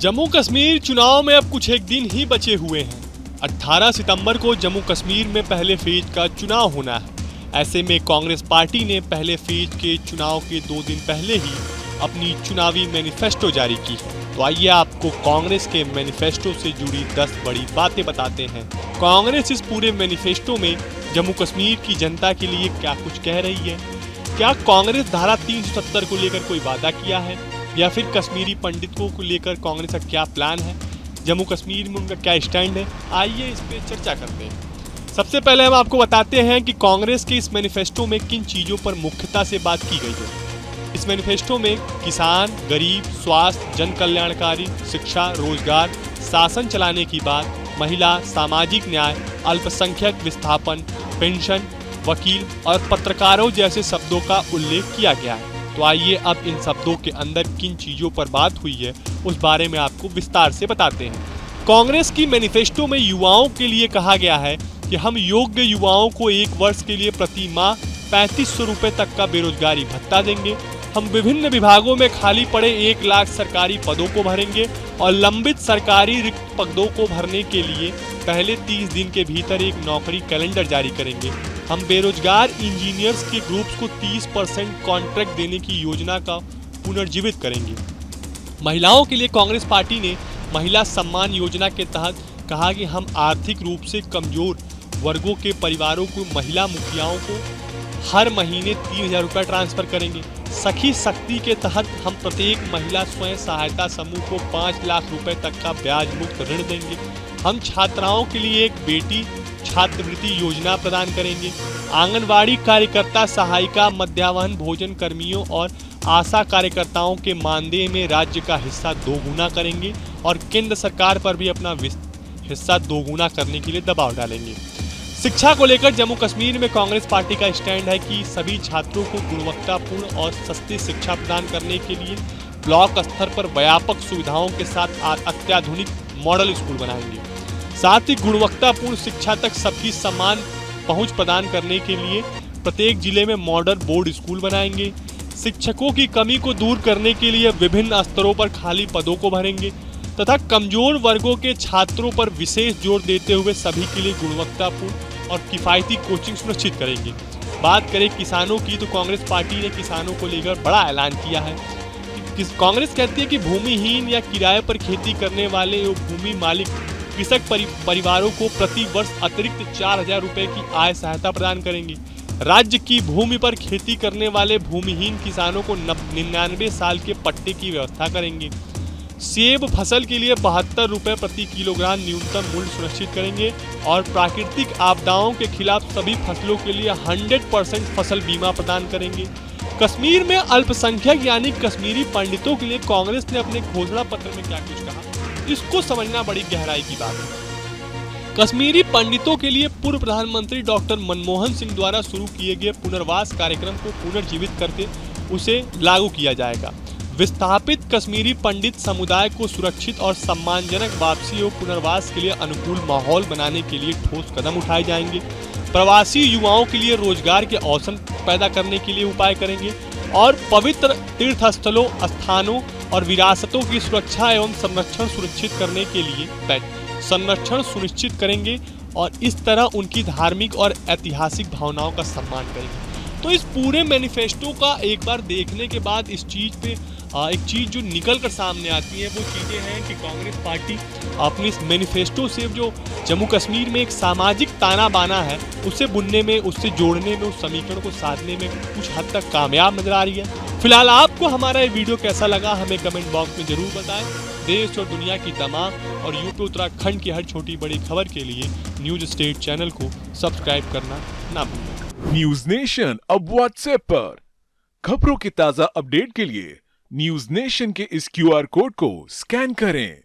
जम्मू कश्मीर चुनाव में अब कुछ एक दिन ही बचे हुए हैं। 18 सितंबर को जम्मू कश्मीर में पहले फेज का चुनाव होना है। ऐसे में कांग्रेस पार्टी ने पहले फेज के चुनाव के 2 दिन पहले ही अपनी चुनावी मैनिफेस्टो जारी की है। तो आइए आपको कांग्रेस के मैनिफेस्टो से जुड़ी 10 बड़ी बातें बताते हैं। कांग्रेस इस पूरे मैनिफेस्टो में जम्मू कश्मीर की जनता के लिए क्या कुछ कह रही है। क्या कांग्रेस धारा 370 को लेकर कोई वादा किया है या फिर कश्मीरी पंडितों को लेकर कांग्रेस का क्या प्लान है, जम्मू कश्मीर में उनका क्या स्टैंड है, आइए इस पे चर्चा करते हैं। सबसे पहले हम आपको बताते हैं कि कांग्रेस के इस मैनिफेस्टो में किन चीज़ों पर मुख्यता से बात की गई है। इस मैनिफेस्टो में किसान, गरीब, स्वास्थ्य, जन कल्याणकारी, शिक्षा, रोजगार, शासन चलाने की बात, महिला, सामाजिक न्याय, अल्पसंख्यक विस्थापन, पेंशन, वकील और पत्रकारों जैसे शब्दों का उल्लेख किया गया है। तो आइए अब इन शब्दों के अंदर किन चीज़ों पर बात हुई है उस बारे में आपको विस्तार से बताते हैं। कांग्रेस की मैनिफेस्टो में युवाओं के लिए कहा गया है कि हम योग्य युवाओं को 1 वर्ष के लिए प्रति माह 3500 रुपये तक का बेरोजगारी भत्ता देंगे। हम विभिन्न विभागों में खाली पड़े 1 लाख सरकारी पदों को भरेंगे और लंबित सरकारी रिक्त पदों को भरने के लिए पहले 30 दिन के भीतर एक नौकरी कैलेंडर जारी करेंगे। हम बेरोजगार इंजीनियर्स के ग्रुप्स को 30% कॉन्ट्रैक्ट देने की योजना का पुनर्जीवित करेंगे। महिलाओं के लिए कांग्रेस पार्टी ने महिला सम्मान योजना के तहत कहा कि हम आर्थिक रूप से कमजोर वर्गों के परिवारों को, महिला मुखियाओं को हर महीने 3000 रुपये ट्रांसफर करेंगे। सखी शक्ति के तहत हम प्रत्येक महिला स्वयं सहायता समूह को 5 लाख रुपए तक का ब्याज मुक्त ऋण देंगे। हम छात्राओं के लिए एक बेटी छात्रवृत्ति योजना प्रदान करेंगे। आंगनवाड़ी कार्यकर्ता, सहायिका, मध्याह्न भोजन कर्मियों और आशा कार्यकर्ताओं के मानदेय में राज्य का हिस्सा 2 गुना करेंगे और केंद्र सरकार पर भी अपना हिस्सा 2 गुना करने के लिए दबाव डालेंगे। शिक्षा को लेकर जम्मू कश्मीर में कांग्रेस पार्टी का स्टैंड है कि सभी छात्रों को गुणवत्तापूर्ण और सस्ती शिक्षा प्रदान करने के लिए ब्लॉक स्तर पर व्यापक सुविधाओं के साथ अत्याधुनिक मॉडल स्कूल बनाएंगे। साथ ही गुणवत्तापूर्ण शिक्षा तक सबकी समान पहुंच प्रदान करने के लिए प्रत्येक जिले में मॉडल बोर्ड स्कूल बनाएंगे। शिक्षकों की कमी को दूर करने के लिए विभिन्न स्तरों पर खाली पदों को भरेंगे तथा कमजोर वर्गों के छात्रों पर विशेष जोर देते हुए सभी के लिए गुणवत्तापूर्ण और किफ़ायती कोचिंग सुनिश्चित करेंगे। बात करें किसानों की तो कांग्रेस पार्टी ने किसानों को लेकर बड़ा ऐलान किया है। कांग्रेस कहती है कि भूमिहीन या किराए पर खेती करने वाले भूमि मालिक कृषक परिवारों को प्रति वर्ष अतिरिक्त 4000 रुपये की आय सहायता प्रदान करेंगे। राज्य की भूमि पर खेती करने वाले भूमिहीन किसानों को 99 साल के पट्टे की व्यवस्था करेंगे। सेब फसल के लिए 72 रुपये प्रति किलोग्राम न्यूनतम मूल्य सुनिश्चित करेंगे और प्राकृतिक आपदाओं के खिलाफ सभी फसलों के लिए 100% फसल बीमा प्रदान करेंगे। कश्मीर में अल्पसंख्यक यानी कश्मीरी पंडितों के लिए कांग्रेस ने अपने घोषणा पत्र में क्या कुछ कहा, इसको समझना बड़ी गहराई की बात है। कश्मीरी पंडितों के लिए पूर्व प्रधानमंत्री डॉक्टर मनमोहन सिंह द्वारा शुरू किए गए पुनर्वास कार्यक्रम को पुनर्जीवित करके उसे लागू किया जाएगा। विस्थापित कश्मीरी पंडित समुदाय को सुरक्षित और सम्मानजनक वापसी और पुनर्वास के लिए अनुकूल माहौल बनाने के लिए ठोस कदम उठाए जाएंगे। प्रवासी युवाओं के लिए रोजगार के अवसर पैदा करने के लिए उपाय करेंगे और पवित्र तीर्थस्थलों, स्थानों और विरासतों की सुरक्षा एवं संरक्षण सुनिश्चित करेंगे और इस तरह उनकी धार्मिक और ऐतिहासिक भावनाओं का सम्मान करेंगे। तो इस पूरे मैनिफेस्टो का एक बार देखने के बाद इस चीज़ पे एक चीज़ जो निकल कर सामने आती है वो चीज़ें हैं कि कांग्रेस पार्टी अपनी इस मैनिफेस्टो से जो जम्मू कश्मीर में एक सामाजिक ताना बाना है उसे बुनने में, उससे जोड़ने में, उस समीकरण को साधने में कुछ हद तक कामयाब नजर आ रही है। फिलहाल आपको हमारा ये वीडियो कैसा लगा हमें कमेंट बॉक्स में जरूर बताएं। देश और दुनिया की तमाम और यूपी उत्तराखंड की हर छोटी बड़ी खबर के लिए न्यूज स्टेट चैनल को सब्सक्राइब करना ना भूलें। न्यूज नेशन अब व्हाट्सएप पर खबरों की ताजा अपडेट के लिए न्यूज नेशन के इस QR कोड को स्कैन करें।